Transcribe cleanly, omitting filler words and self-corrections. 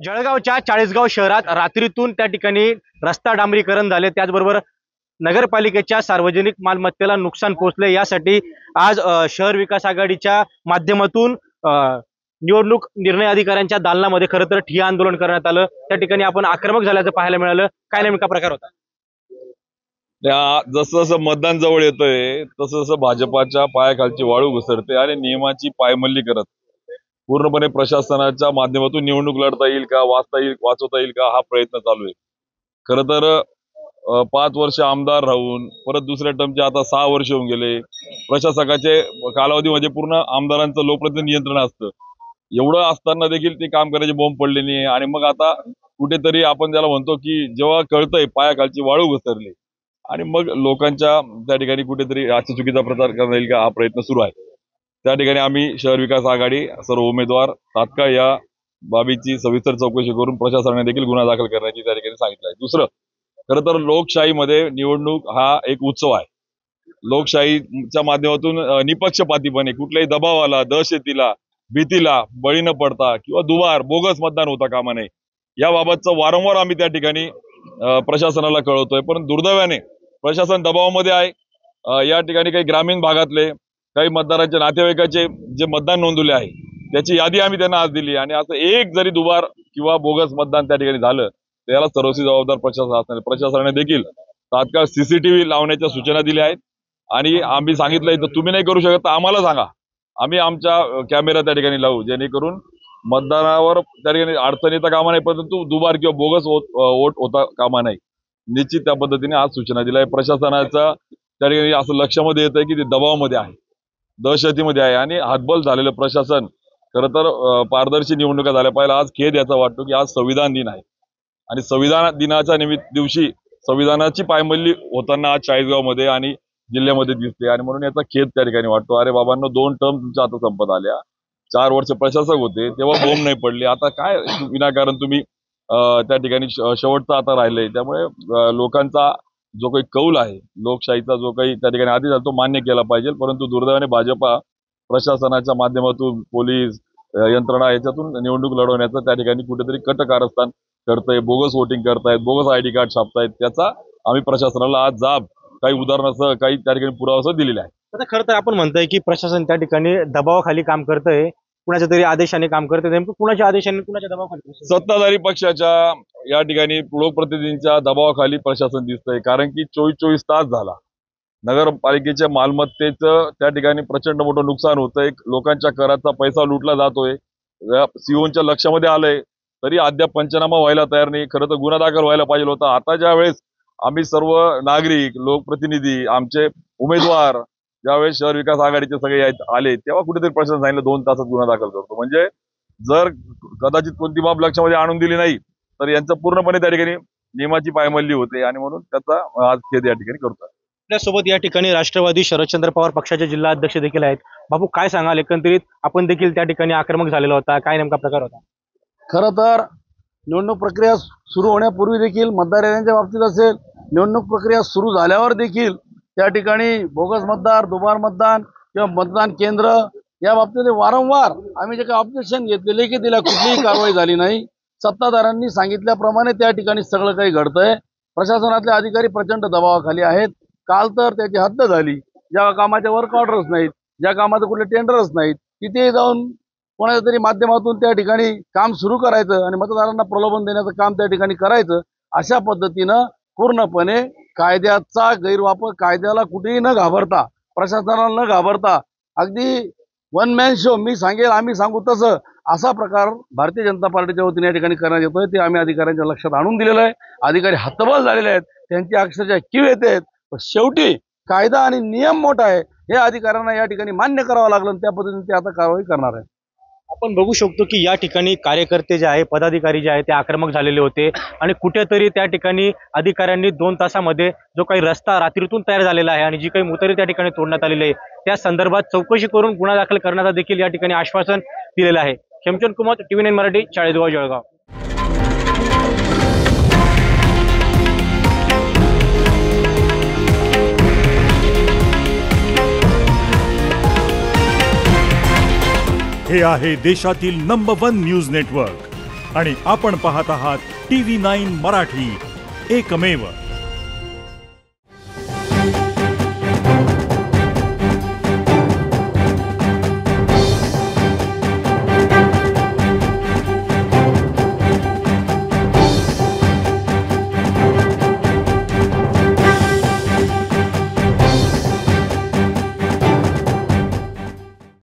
जळगावच्या चाळीसगाव शहरात रात्रीतून त्या ठिकाणी रस्ता डांबरीकरण झाले, त्याचबरोबर नगरपालिकेच्या सार्वजनिक मालमत्तेला नुकसान पोहोचले। यासाठी आज शहर विकास आघाडीच्या माध्यमातून निवडणूक निर्णय अधिकाऱ्यांच्या दालनामध्ये खरं तर ठिय्या आंदोलन करण्यात आलं। त्या ठिकाणी आपण आक्रमक झाल्याचं पाहायला मिळालं। काय नेमका प्रकार होता? जसं जसं मतदान जवळ येतंय तसं तसं भाजपाच्या पायाखालची वाळू घसरते आणि नियमाची पायमल्ली करत पूर्णपणे प्रशासनाच्या माध्यमातून निवडणूक लढता येईल का, वाचवता येईल का हा प्रयत्न चालू आहे। खरं तर 5 वर्ष आमदार राहून परत दुसऱ्या टर्मचे आता 6 वर्ष होऊन गेले। प्रशासकाचे कालावधीमध्ये पूर्ण आमदारांचं लोकप्रतिनिधी नियंत्रण असतं। एवढं असताना देखील ते काम करायचे बोंब पडले नाही आणि मग आता कुठेतरी आपण त्याला म्हणतो की जेव्हा कळतंय पायाखालची वाळू घसरली आणि मग लोकांच्या त्या ठिकाणी कुठेतरी अशा चुकीचा प्रचार करता येईल का हा प्रयत्न सुरू आहे। त्या ठिकाणी आम्ही शहर विकास आघाडी सर्व उमेदवार तात्काळ या बाबीची सविस्तर चौकशी करून प्रशासनाने देखील गुन्हा दाखल करण्याची त्या ठिकाणी सांगितलं आहे। दुसरं, खरं तर लोकशाहीमध्ये निवडणूक हा एक उत्सव आहे। लोकशाहीच्या माध्यमातून निपक्षपातीपणे कुठल्याही दबावाला, दहशतीला, भीतीला बळी न पडता किंवा दुबार बोगस मतदान होता कामा नये याबाबतचं वारंवार आम्ही त्या ठिकाणी प्रशासनाला कळवतोय। पण दुर्दैवाने प्रशासन दबावामध्ये आहे। या ठिकाणी काही ग्रामीण भागातले काही मतदारांच्या नातेवाईकाचे जे मतदान नोंदवले आहे त्याची यादी आम्ही त्यांना आज दिली आणि असं एक जरी दुबार किंवा बोगस मतदान त्या ठिकाणी झालं तर याला सर्वस्वी जबाबदार प्रशासन असणार। प्रशासनाने देखील तात्काळ सीसीटीव्ही लावण्याच्या सूचना दिल्या आहेत आणि आम्ही सांगितलंय तर तुम्ही नाही करू शकत तर आम्हाला सांगा, आम्ही आमच्या कॅमेरा त्या ठिकाणी लावू, जेणेकरून मतदानावर त्या ठिकाणी अडचण येता कामा नाही, परंतु दुबार किंवा बोगस वोट होता कामा नाही। निश्चित त्या पद्धतीने आज सूचना दिल्या आहे। प्रशासनाचा त्या ठिकाणी असं लक्षामध्ये येत आहे की ते दबावामध्ये आहे, दहशतीमध्ये आहे आणि हातबल झालेलं प्रशासन। खरं तर पारदर्शी निवडणुका झाल्या पाहिजे। आज खेद याचा वाटतो की आज संविधान दिन आहे आणि संविधान दिनाच्या दिवशी संविधानाची पायमल्ली होताना आज चाळीसगावमध्ये आणि जिल्ह्यामध्ये दिसते आणि म्हणून याचा खेद त्या ठिकाणी वाटतो। अरे बाबांनो, 2 टर्म तुमच्या आता संपत आल्या, 4 वर्ष प्रशासक होते तेव्हा बोंब नाही पडले, आता काय विनाकारण तुम्ही त्या ठिकाणी शेवटचं आता राहिलंय। त्यामुळे लोकांचा जो काही कौल आहे, लोकशाहीचा जो काही त्या ठिकाणी आधी झाला तो मान्य केला पाहिजे। परंतु दुर्दैवाने भाजपा प्रशासनाच्या माध्यमातून पोलीस यंत्रणा याच्यातून निवडणूक लढवण्याचं त्या ठिकाणी कुठेतरी कटकारस्थान करतंय, बोगस वोटिंग करतायत, बोगस ID कार्ड छापतायत। त्याचा आम्ही प्रशासनाला आज जाब काही उदाहरणासह काही त्या ठिकाणी पुरावासह दिलेले आहे। आता खरं तर आपण म्हणतोय की प्रशासन त्या ठिकाणी दबावाखाली काम करतंय, कुणाच्या तरी आदेशाने काम करतंय। नेमकं कुणाच्या आदेशाने, कुणाच्या दबावाखाली? सत्ताधारी पक्षाच्या या ठिकाणी लोकप्रतिनिधींच्या दबावाखाली प्रशासन दिसतंय। कारण की 24 तास झाला नगरपालिकेच्या मालमत्तेचं त्या ठिकाणी प्रचंड मोठं नुकसान होतंय, लोकांच्या कराचा पैसा लुटला जातोय। सीओच्या लक्षामध्ये आलंय तरी अद्याप पंचनामा व्हायला तयार नाही। खरं तर गुन्हा दाखल व्हायला पाहिजे होता। आता ज्या वेळेस आम्ही सर्व नागरिक, लोकप्रतिनिधी, आमचे उमेदवार ज्यावेळेस शहर विकास आघाडीचे सगळे आले तेव्हा कुठेतरी प्रशासन सांगितलं 2 तासात गुन्हा दाखल करतो। म्हणजे जर कदाचित कोणती बाब लक्षामध्ये आणून दिली नाही तर यांचं पूर्णपणे त्या ठिकाणी नियमाची पायमल्ली होते आणि म्हणून त्याचा आज खेद या ठिकाणी करतो। आपल्यासोबत या ठिकाणी राष्ट्रवादी शरदचंद्र पवार पक्षाचे जिल्हा अध्यक्ष देखील आहेत। बाबू, काय सांगाल, एकंदरीत आपण देखील त्या ठिकाणी आक्रमक झालेला होता, काय नेमका प्रकार होता? खरं तर निवडणूक प्रक्रिया सुरू होण्यापूर्वी देखील मतदार याद्यांच्या बाबतीत असेल, निवडणूक प्रक्रिया सुरू झाल्यावर देखील त्या ठिकाणी बोगस मतदार, दुबार मतदान किंवा मतदान केंद्र या बाबतीत वारंवार आम्ही जे काही ऑब्जेक्शन घेतलेले की तिला कुठलीही कारवाई झाली नाही। सत्ताधाऱ्यांनी सांगितल्याप्रमाणे त्या ठिकाणी सगळं काही घडतंय। प्रशासनातले अधिकारी प्रचंड दबावाखाली आहेत। काल तर त्याची हद्द झाली, ज्या कामाचे वर्क ऑर्डर्स नाहीत, ज्या कामाचे कुठले टेंडर्स नाहीत, तिथे जाऊन कोणाच्या तरी माध्यमातून त्या ठिकाणी काम सुरू करायचं आणि मतदारांना प्रलोभन देण्याचं काम त्या ठिकाणी करायचं। अशा पद्धतीनं पूर्णपणे कायद्याचा गैरवापर, कायद्याला कुठेही न घाबरता, प्रशासनाला न घाबरता, अगदी वन मॅन शो मी सांगेल, आम्ही सांगू तसं, असा प्रकार भारतीय जनता पार्टीच्या वतीने या ठिकाणी करण्यात येतोय। ते आम्ही अधिकाऱ्यांच्या लक्षात आणून दिलेलं आहे। अधिकारी हतबल झालेले आहेत, त्यांची अक्षरशः कीव येते। शेवटी कायदा आणि नियम मोठा आहे हे अधिकाऱ्यांना या ठिकाणी मान्य करावं लागलं, त्या पद्धतीने ते आता कारवाई करणार आहे। आपण बघू शकतो की या ठिकाणी कार्यकर्ते जे आहे, पदाधिकारी जे आहे ते आक्रमक झालेले होते आणि कुठेतरी त्या ठिकाणी अधिकाऱ्यांनी 2 तासामध्ये जो काही रस्ता रात्रीतून तयार झालेला आहे आणि जी काही मुतरी त्या ठिकाणी तोडण्यात आलेली आहे त्या संदर्भात चौकशी करून गुन्हा दाखल करण्याचा देखील या ठिकाणी आश्वासन दिलेलं आहे। खेमचंद कुमार, TV9 मराठी, चाळीसगाव, जळगाव। हे आहे देशातील नंबर 1 न्यूज नेटवर्क आणि आपण पाहत आहात TV9 मराठी, एकमेव